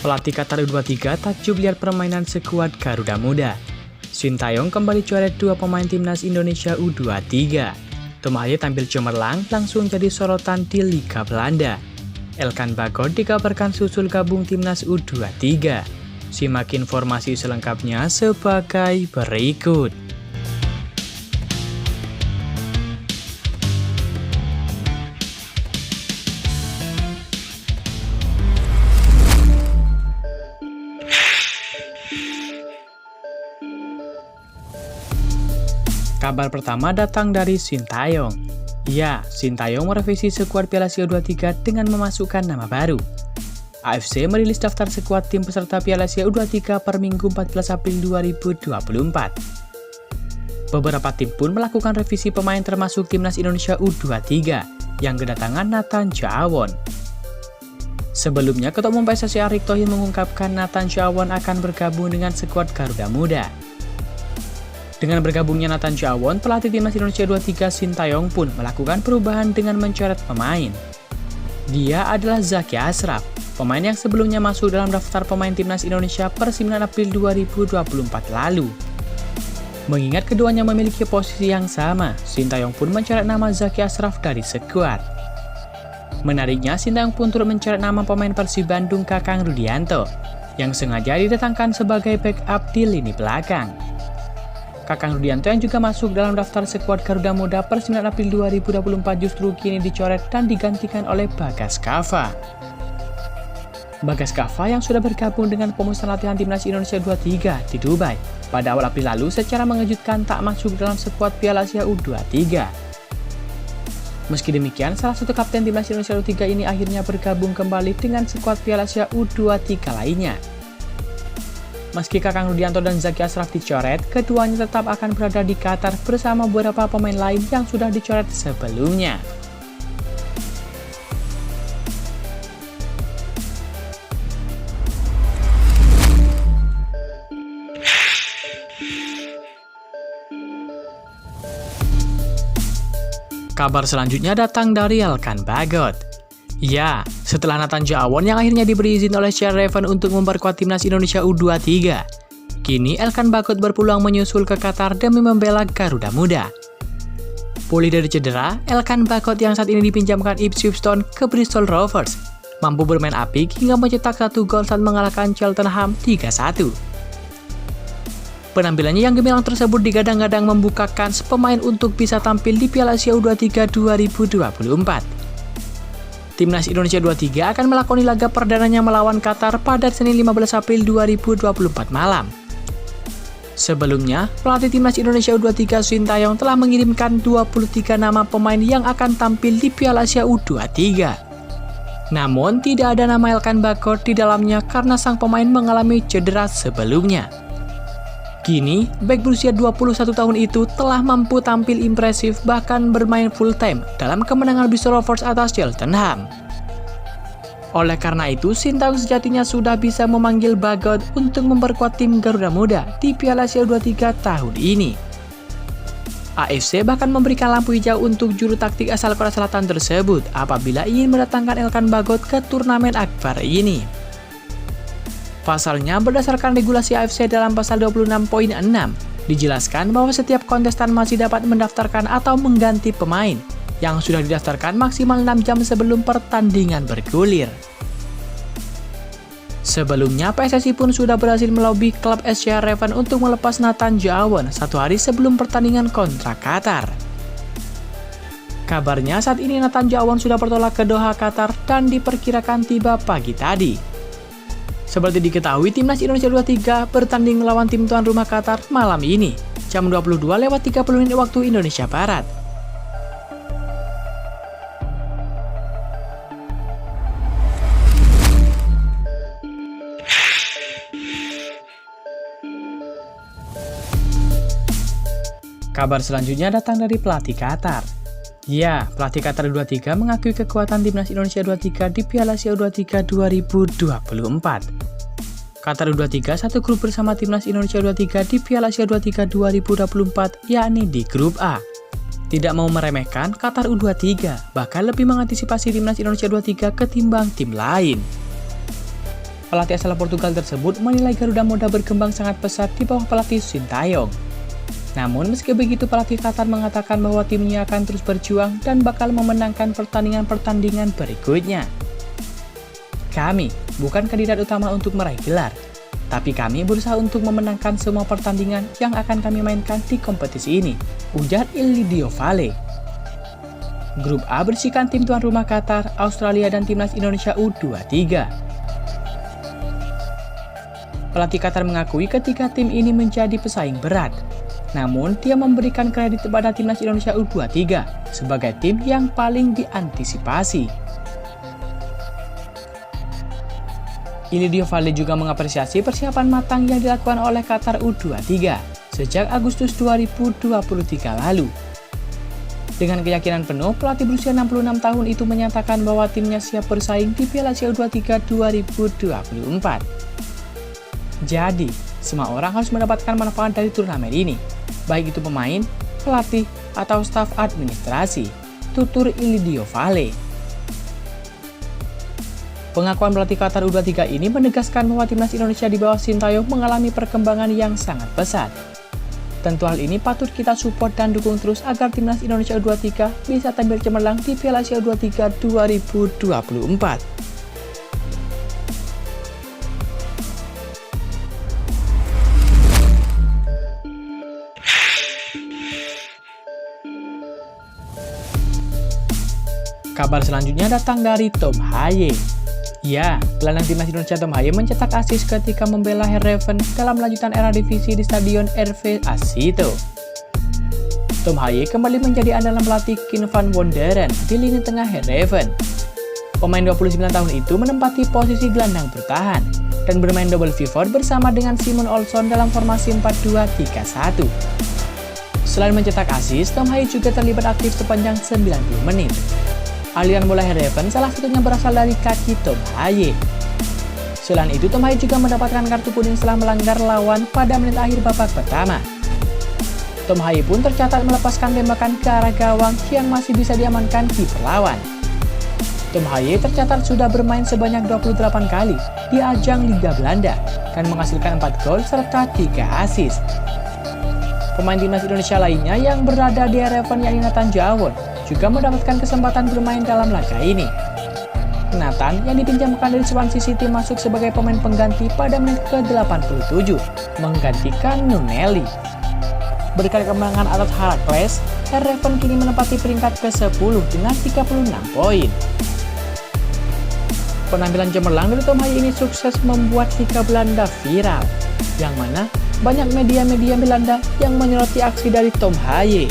Pelatih Qatar U23 takjub lihat permainan skuad Garuda Muda. Sintayong kembali coret dua pemain timnas Indonesia U23. Tom Haye tampil cemerlang langsung jadi sorotan di Liga Belanda. Elkan Bagot dikabarkan susul gabung timnas U23. Simak informasi selengkapnya sebagai berikut. Kabar pertama datang dari Sintayong. Ya, Sintayong merevisi skuad Piala Asia U23 dengan memasukkan nama baru. AFC merilis daftar skuad tim peserta Piala Asia U23 per Minggu 14 April 2024. Beberapa tim pun melakukan revisi pemain termasuk timnas Indonesia U23 yang kedatangan Nathan Jawon. Sebelumnya, Ketua Umum PSSI Erick Thohir mengungkapkan Nathan Jawon akan bergabung dengan skuad Garuda Muda. Dengan bergabungnya Nathan Jawon, pelatih timnas Indonesia U23 Sintayong pun melakukan perubahan dengan mencoret pemain. Dia adalah Zaki Ashraf, pemain yang sebelumnya masuk dalam daftar pemain timnas Indonesia per 9 April 2024 lalu. Mengingat keduanya memiliki posisi yang sama, Sintayong pun mencoret nama Zaki Ashraf dari skuad. Menariknya, Sintayong pun turut mencoret nama pemain Persib Bandung Kakang Rudianto, yang sengaja didatangkan sebagai backup di lini belakang. Kakang Rudianto yang juga masuk dalam daftar skuad Garuda Muda per 9 April 2024 justru kini dicoret dan digantikan oleh Bagas Kava. Bagas Kava yang sudah bergabung dengan pemusatan latihan timnas Indonesia U23 di Dubai pada awal April lalu secara mengejutkan tak masuk dalam skuad Piala Asia U23. Meski demikian, salah satu kapten timnas Indonesia U23 ini akhirnya bergabung kembali dengan skuad Piala Asia U23 lainnya. Meski Kakang Rudianto dan Zaki Ashraf dicoret, keduanya tetap akan berada di Qatar bersama beberapa pemain lain yang sudah dicoret sebelumnya. Kabar selanjutnya datang dari Elkan Bagot. Ya, setelah Nathan Jawon yang akhirnya diberi izin oleh CR7 untuk memperkuat timnas Indonesia U23, kini Elkan Bagot berpeluang menyusul ke Qatar demi membela Garuda Muda. Pulih dari cedera, Elkan Bagot yang saat ini dipinjamkan Ipswich Town ke Bristol Rovers mampu bermain apik hingga mencetak 1 gol saat mengalahkan Cheltenham 3-1. Penampilannya yang gemilang tersebut digadang-gadang membuka kans pemain untuk bisa tampil di Piala Asia U23 2024. Timnas Indonesia U23 akan melakoni laga perdananya melawan Qatar pada Senin 15 April 2024 malam. Sebelumnya, pelatih timnas Indonesia U23 Sintayong telah mengirimkan 23 nama pemain yang akan tampil di Piala Asia U23. Namun, tidak ada nama Elkan Bagot di dalamnya karena sang pemain mengalami cedera sebelumnya. Kini, bek berusia 21 tahun itu telah mampu tampil impresif bahkan bermain full time dalam kemenangan Bristol Rovers atas Cheltenham. Oleh karena itu, Sintayong sejatinya sudah bisa memanggil Bagot untuk memperkuat tim Garuda Muda di Piala Asia U23 tahun ini. AFC bahkan memberikan lampu hijau untuk juru taktik asal Korea Selatan tersebut apabila ingin mendatangkan Elkan Bagot ke turnamen akbar ini. Pasalnya, berdasarkan regulasi AFC dalam pasal 26.6, dijelaskan bahwa setiap kontestan masih dapat mendaftarkan atau mengganti pemain yang sudah didaftarkan maksimal 6 jam sebelum pertandingan bergulir. Sebelumnya, PSSI pun sudah berhasil melobi klub SCR7 untuk melepas Nathan Jawon 1 hari sebelum pertandingan kontra Qatar. Kabarnya saat ini Nathan Jawon sudah bertolak ke Doha, Qatar dan diperkirakan tiba pagi tadi. Seperti diketahui, timnas Indonesia U23 bertanding melawan tim tuan rumah Qatar malam ini, jam 22.30 waktu Indonesia Barat. Kabar selanjutnya datang dari pelatih Qatar. Ya, pelatih Qatar U23 mengakui kekuatan timnas Indonesia U23 di Piala Asia U23 2024. Qatar U23 satu grup bersama timnas Indonesia U23 di Piala Asia U23 2024, yakni di grup A. Tidak mau meremehkan, Qatar U23 bahkan lebih mengantisipasi timnas Indonesia U23 ketimbang tim lain. Pelatih asal Portugal tersebut menilai Garuda Muda berkembang sangat pesat di bawah pelatih Sintayong. Namun meski begitu, pelatih Qatar mengatakan bahwa timnya akan terus berjuang dan bakal memenangkan pertandingan-pertandingan berikutnya. Kami bukan kandidat utama untuk meraih gelar, tapi kami berusaha untuk memenangkan semua pertandingan yang akan kami mainkan di kompetisi ini, ujar Ilidio Vale. Grup A berisikan tim tuan rumah Qatar, Australia, dan timnas Indonesia U23. Pelatih Qatar mengakui ketika tim ini menjadi pesaing berat. Namun, dia memberikan kredit kepada timnas Indonesia U23 sebagai tim yang paling diantisipasi. Ilidio Vale juga mengapresiasi persiapan matang yang dilakukan oleh Qatar U23 sejak Agustus 2023 lalu. Dengan keyakinan penuh, pelatih berusia 66 tahun itu menyatakan bahwa timnya siap bersaing di Piala Asia U23 2024. Jadi, semua orang harus mendapatkan manfaat dari turnamen ini, baik itu pemain, pelatih, atau staf administrasi, tutur Ilidio Vale. Pengakuan pelatih Qatar U23 ini menegaskan bahwa timnas Indonesia di bawah Sintayong mengalami perkembangan yang sangat pesat. Tentu hal ini patut kita support dan dukung terus agar timnas Indonesia U23 bisa tampil cemerlang di Piala Asia U23 2024. Kabar selanjutnya datang dari Tom Haye. Ya, gelandang timnas Indonesia Tom Haye mencetak assist ketika membela Heerenveen dalam lanjutan era divisi di Stadion RV Asito. Tom Haye kembali menjadi andalan pelatih Kim van Wonderen di lini tengah Heerenveen. Pemain 29 tahun itu menempati posisi gelandang bertahan dan bermain double pivot bersama dengan Simon Olsson dalam formasi 4-2-3-1. Selain mencetak assist, Tom Haye juga terlibat aktif sepanjang 90 menit. Aliran bola Heerenveen salah satunya berasal dari kaki Tom Haye. Selain itu, Tom Haye juga mendapatkan kartu kuning setelah melanggar lawan pada menit akhir babak pertama. Tom Haye pun tercatat melepaskan tembakan ke arah gawang yang masih bisa diamankan kiper lawan. Tom Haye tercatat sudah bermain sebanyak 28 kali di ajang Liga Belanda dan menghasilkan 4 gol serta 3 assist. Pemain timnas Indonesia lainnya yang berada di Heerenveen yakni Nathan Jawon juga mendapatkan kesempatan bermain dalam laga ini. Nathan yang dipinjamkan dari Swansea City masuk sebagai pemain pengganti pada menit ke-87, menggantikan Nunelli. Berkat kemenangan atas Heracles, Heerenveen kini menempati peringkat ke-10 dengan 36 poin. Penampilan cemerlang dari Tom Haye ini sukses membuat Liga Belanda viral, yang mana banyak media-media Belanda yang menyoroti aksi dari Tom Haye.